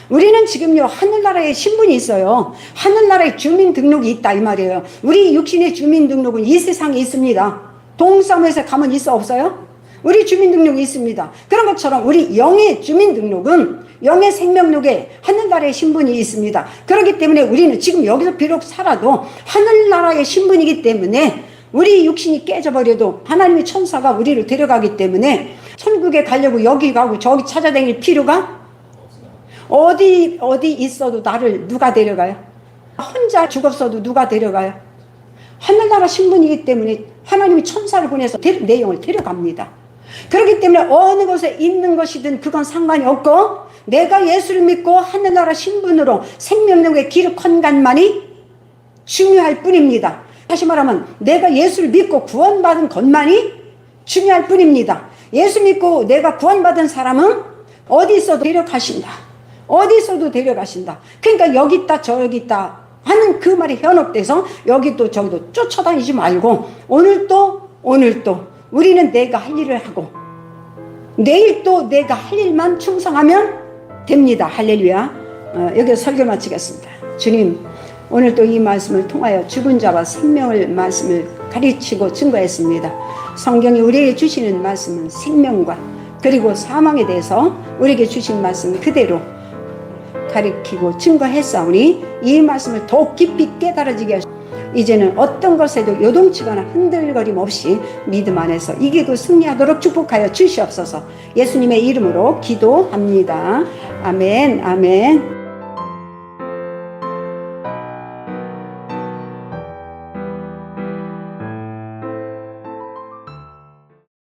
우리는 지금요 하늘나라에 신분이 있어요. 하늘나라에 주민등록이 있다 이 말이에요. 우리 육신의 주민등록은 이 세상에 있습니다. 동사무소에 가면 있어 없어요? 우리 주민등록이 있습니다. 그런 것처럼 우리 영의 주민등록은 영의 생명록에 하늘나라의 신분이 있습니다. 그렇기 때문에 우리는 지금 여기서 비록 살아도 하늘나라의 신분이기 때문에 우리 육신이 깨져버려도 하나님의 천사가 우리를 데려가기 때문에 천국에 가려고 여기 가고 저기 찾아다닐 필요가 어디 있어도 나를 누가 데려가요? 혼자 죽었어도 누가 데려가요? 하늘나라 신분이기 때문에 하나님이 천사를 보내서 내 영을 데려갑니다. 그렇기 때문에 어느 곳에 있는 것이든 그건 상관이 없고 내가 예수를 믿고 하늘나라 신분으로 생명력에 기록한 것만이 중요할 뿐입니다. 다시 말하면 내가 예수를 믿고 구원받은 것만이 중요할 뿐입니다. 예수 믿고 내가 구원받은 사람은 어디 있어도 데려가신다. 어디 있어도 데려가신다. 그러니까 여기 있다 저기 있다 하는 그 말이 현혹돼서 여기도 저기도 쫓아다니지 말고 오늘도 우리는 내가 할 일을 하고 내일 또 내가 할 일만 충성하면 됩니다. 할렐루야. 여기서 설교 마치겠습니다. 주님 오늘 또 이 말씀을 통하여 죽은 자와 생명을 말씀을 가르치고 증거했습니다. 성경이 우리에게 주시는 말씀은 생명과 그리고 사망에 대해서 우리에게 주신 말씀을 그대로 가르치고 증거했사오니 이 말씀을 더욱 깊이 깨달아지게 하시고 이제는 어떤 것에도 요동치거나 흔들거림 없이 믿음 안에서 이기고 승리하도록 축복하여 주시옵소서. 예수님의 이름으로 기도합니다. 아멘, 아멘.